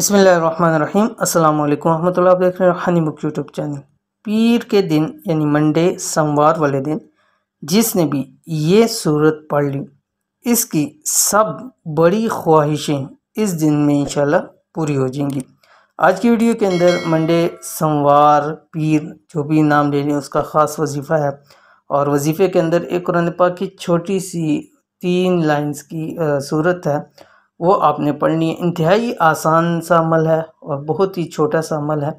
بسم اللہ الرحمن الرحیم۔ السلام علیکم ورحمۃ اللہ۔ آپ دیکھ رہے ہیں ہنی بک یوٹیوب چینل۔ پیر کے دن یعنی منڈے سوموار والے دن جس نے بھی یہ صورت پڑھ لی، اس کی سب بڑی خواہشیں اس دن میں انشاءاللہ پوری ہو جائیں گی۔ آج کی ویڈیو کے اندر منڈے سوموار پیر جو بھی نام لے لیں اس کا خاص وظیفہ ہے، اور وظیفے کے اندر ایک قرآن پاک کی چھوٹی سی 3 لائنز کی صورت ہے، وہ آپ نے پڑھنی ہے۔ انتہائی آسان سا عمل ہے اور بہت ہی چھوٹا سا عمل ہے،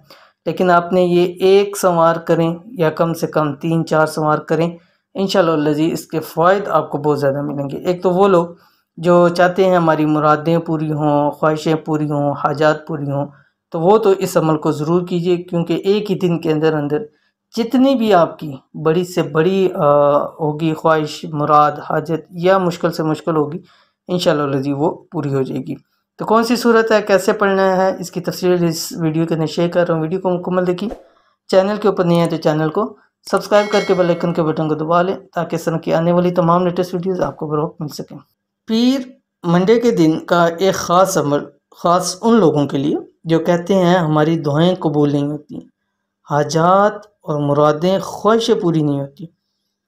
لیکن آپ نے یہ ایک سوار کریں یا کم سے کم 3-4 سوار کریں، انشاءاللہ العزیز اس کے فوائد آپ کو بہت زیادہ ملیں گے۔ ایک تو وہ لوگ جو چاہتے ہیں ہماری مرادیں پوری ہوں، خواہشیں پوری ہوں، حاجات پوری ہوں، تو وہ تو اس عمل کو ضرور کیجئے، کیونکہ ایک ہی دن کے اندر جتنی بھی آپ کی بڑی سے بڑی ہوگی خواہش، مراد، حاجت یا مشکل سے مشکل ہوگی، انشاءاللہ العزیز وہ پوری ہو جائے گی۔ تو کون سی صورت ہے، کیسے پڑھنا ہے، اس کی تفصیل اس ویڈیو کے اندر شیئر کر رہا ہوں۔ ویڈیو کو مکمل دیکھیں۔ چینل کے اوپر نہیں ہے تو چینل کو سبسکرائب کر کے بیل آئیکن کے بٹن کو دبا لیں تاکہ اس طرح کی آنے والی تمام لیٹسٹ ویڈیوز آپ کو بروقت مل سکیں۔ پیر منڈے کے دن کا ایک خاص عمل خاص ان لوگوں کے لیے جو کہتے ہیں ہماری دعائیں قبول نہیں ہوتی، حاجات اور مرادیں، خواہشیں پوری نہیں ہوتی،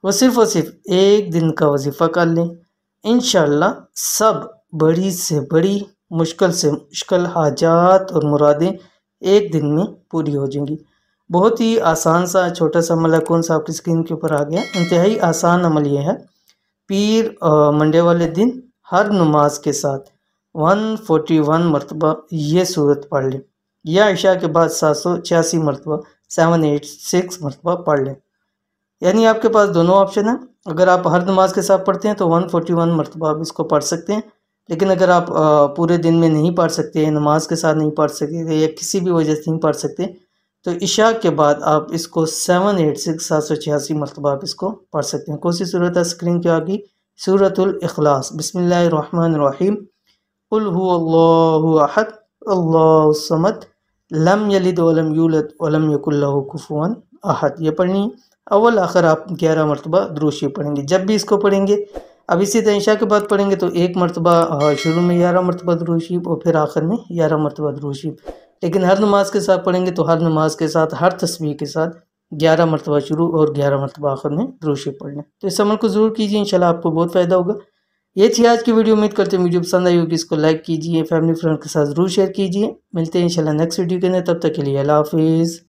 وہ صرف ایک دن کا وظیفہ کر لیں، انشاءاللہ سب بڑی سے بڑی، مشکل سے مشکل حاجات اور مرادیں ایک دن میں پوری ہو جائیں گی۔ بہت ہی آسان سا چھوٹا سا عمل ہے، کون سا آپ کی اسکرین کے اوپر آ گیا۔ انتہائی آسان عمل یہ ہے، پیر منڈے والے دن ہر نماز کے ساتھ 141 مرتبہ یہ صورت پڑھ لیں، یا عشاء کے بعد 786 مرتبہ 786 مرتبہ پڑھ لیں۔ یعنی آپ کے پاس دونوں آپشن ہیں۔ اگر آپ ہر نماز کے ساتھ پڑھتے ہیں تو 141 مرتبہ آپ اس کو پڑھ سکتے ہیں، لیکن اگر آپ پورے دن میں نہیں پڑھ سکتے، نماز کے ساتھ نہیں پڑھ سکتے یا کسی بھی وجہ سے نہیں پڑھ سکتے، تو عشاء کے بعد آپ اس کو 786 مرتبہ آپ اس کو پڑھ سکتے ہیں۔ کون سی صورت ہے اسکرین کے آگے؟ سورۃ الاخلاص۔ بسم اللہ الرحمن الرحیم۔ قل هو اللہ احد اللہ الصمد لم یلد ولم یولد ولم یکن لہ کفوا احد۔ یہ پڑھنی اول آخر آپ 11 مرتبہ درود شریف پڑھیں گے۔ جب بھی اس کو پڑھیں گے، اب اسی طرح عشاء کے بعد پڑھیں گے تو 1 مرتبہ شروع میں 11 مرتبہ درود شریف اور پھر آخر میں 11 مرتبہ درود شریف، لیکن ہر نماز کے ساتھ پڑھیں گے تو ہر نماز کے ساتھ ہر تسبیح کے ساتھ 11 مرتبہ شروع اور 11 مرتبہ آخر میں درود شریف پڑھ لیں۔ تو اس عمل کو ضرور کیجیے، انشاءاللہ آپ کو بہت فائدہ ہوگا۔ یہ تھی آج کی ویڈیو، امید کرتے ہیں ویڈیو پسند آئی ہوگی، اس کو لائک کیجیے، فیملی فرینڈ کے ساتھ ضرور شیئر کیجیے۔ ملتے ہیں انشاءاللہ نیکسٹ ویڈیو کے اندر، تب تک کے لیے اللہ حافظ۔